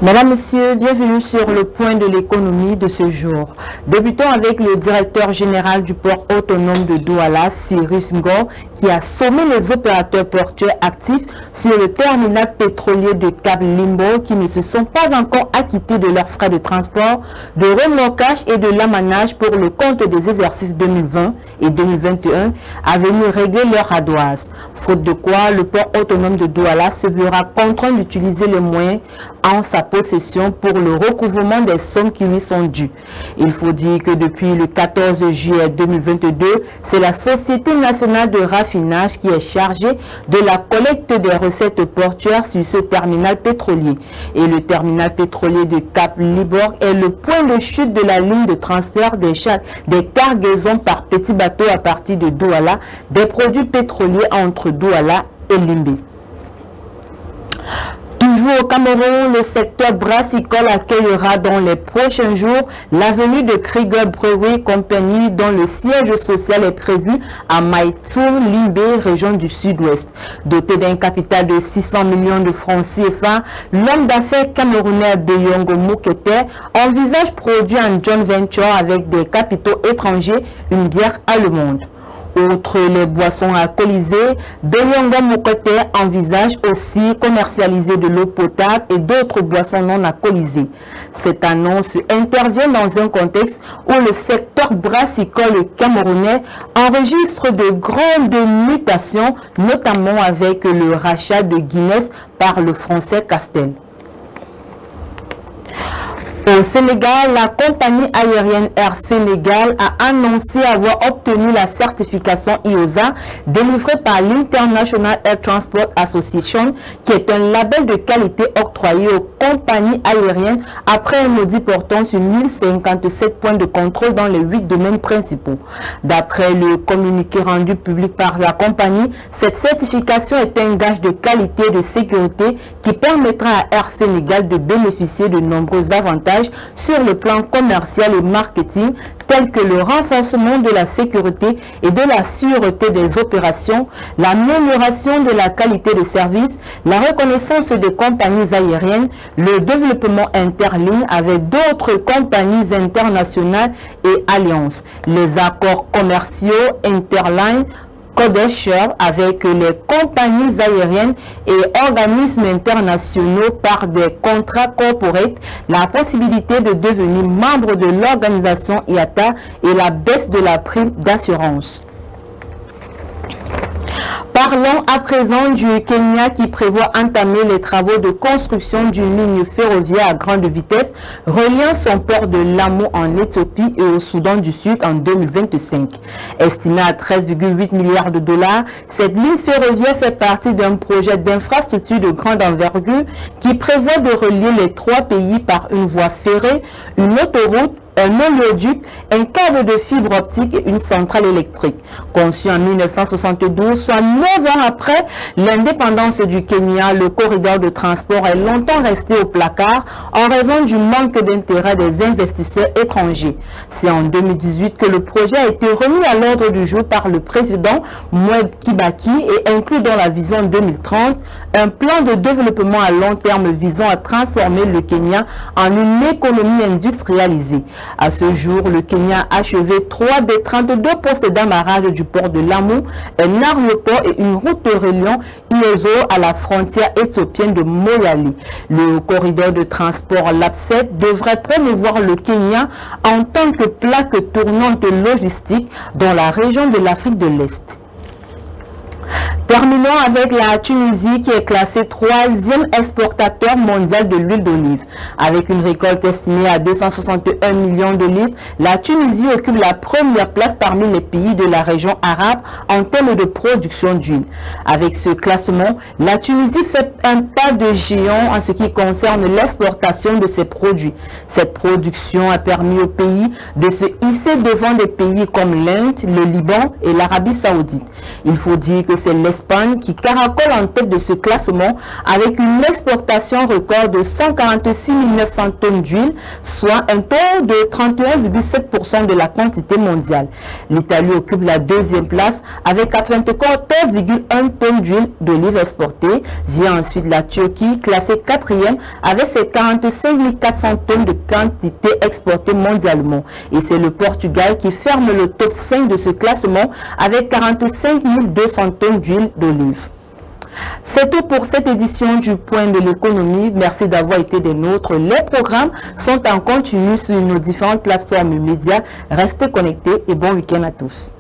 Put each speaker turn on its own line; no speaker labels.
Mesdames, Messieurs, bienvenue sur le point de l'économie de ce jour. Débutons avec le directeur général du port autonome de Douala, Cyrus Ngor, qui a sommé les opérateurs portuaires actifs sur le terminal pétrolier de Cap Limbo qui ne se sont pas encore acquittés de leurs frais de transport, de remorquage et de l'amanage pour le compte des exercices 2020 et 2021 à venir régler leur ardoise. Faute de quoi, le port autonome de Douala se verra contraint d'utiliser les moyens en sa possession pour le recouvrement des sommes qui lui sont dues. Il faut dire que depuis le 14 juillet 2022, c'est la Société nationale de raffinage qui est chargée de la collecte des recettes portuaires sur ce terminal pétrolier. Et le terminal pétrolier de Cap Liborg est le point de chute de la ligne de transfert des cargaisons par petits bateaux à partir de Douala, des produits pétroliers entre Douala et Limbé. Toujours au Cameroun, le secteur brassicole accueillera dans les prochains jours l'avenue de Krieger Brewery Company dont le siège social est prévu à Maïtour, Limbé, région du sud-ouest. Doté d'un capital de 600 millions de francs CFA, l'homme d'affaires camerounais Beyongo Moukete envisage produire un joint venture avec des capitaux étrangers une bière allemande. Outre les boissons alcoolisées, Beyongo Moukete envisage aussi commercialiser de l'eau potable et d'autres boissons non alcoolisées. Cette annonce intervient dans un contexte où le secteur brassicole camerounais enregistre de grandes mutations, notamment avec le rachat de Guinness par le français Castel. Au Sénégal, la compagnie aérienne Air Sénégal a annoncé avoir obtenu la certification IOSA délivrée par l'International Air Transport Association, qui est un label de qualité octroyé aux compagnies aériennes après un audit portant sur 1057 points de contrôle dans les 8 domaines principaux. D'après le communiqué rendu public par la compagnie, cette certification est un gage de qualité et de sécurité qui permettra à Air Sénégal de bénéficier de nombreux avantages sur le plan commercial et marketing, tels que le renforcement de la sécurité et de la sûreté des opérations, l'amélioration de la qualité de service, la reconnaissance des compagnies aériennes, le développement interligne avec d'autres compagnies internationales et alliances, les accords commerciaux interline, codeshare avec les compagnies aériennes et organismes internationaux par des contrats corporate, la possibilité de devenir membre de l'organisation IATA et la baisse de la prime d'assurance. Parlons à présent du Kenya qui prévoit entamer les travaux de construction d'une ligne ferroviaire à grande vitesse reliant son port de Lamu en Éthiopie et au Soudan du Sud en 2025. Estimée à 13,8 milliards de dollars, cette ligne ferroviaire fait partie d'un projet d'infrastructure de grande envergure qui prévoit de relier les trois pays par une voie ferrée, une autoroute, un oléoduc, un câble de fibre optique et une centrale électrique. Conçu en 1972, soit 9 ans après l'indépendance du Kenya, le corridor de transport est longtemps resté au placard en raison du manque d'intérêt des investisseurs étrangers. C'est en 2018 que le projet a été remis à l'ordre du jour par le président Mwai Kibaki et inclut dans la vision 2030 un plan de développement à long terme visant à transformer le Kenya en une économie industrialisée. À ce jour, le Kenya a achevé 3 des 32 postes d'amarrage du port de Lamu, un aéroport et une route reliant Iozo à la frontière éthiopienne de Moyale. Le corridor de transport LAP7 devrait promouvoir le Kenya en tant que plaque tournante logistique dans la région de l'Afrique de l'Est. Terminons avec la Tunisie qui est classée 3e exportateur mondial de l'huile d'olive. Avec une récolte estimée à 261 millions de litres, la Tunisie occupe la première place parmi les pays de la région arabe en termes de production d'huile. Avec ce classement, la Tunisie fait un pas de géant en ce qui concerne l'exportation de ses produits. Cette production a permis au pays de se hisser devant des pays comme l'Inde, le Liban et l'Arabie saoudite. Il faut dire que c'est l'exportation l'Espagne qui caracole en tête de ce classement avec une exportation record de 146 900 tonnes d'huile, soit un taux de 31,7% de la quantité mondiale. L'Italie occupe la deuxième place avec 94,1 tonnes d'huile d'olive exportée. Vient ensuite la Turquie, classée quatrième avec ses 45 400 tonnes de quantité exportée mondialement. Et c'est le Portugal qui ferme le top 5 de ce classement avec 45 200 tonnes d'huile d'olive. C'est tout pour cette édition du Point de l'économie. Merci d'avoir été des nôtres. Les programmes sont en continu sur nos différentes plateformes médias. Restez connectés et bon week-end à tous.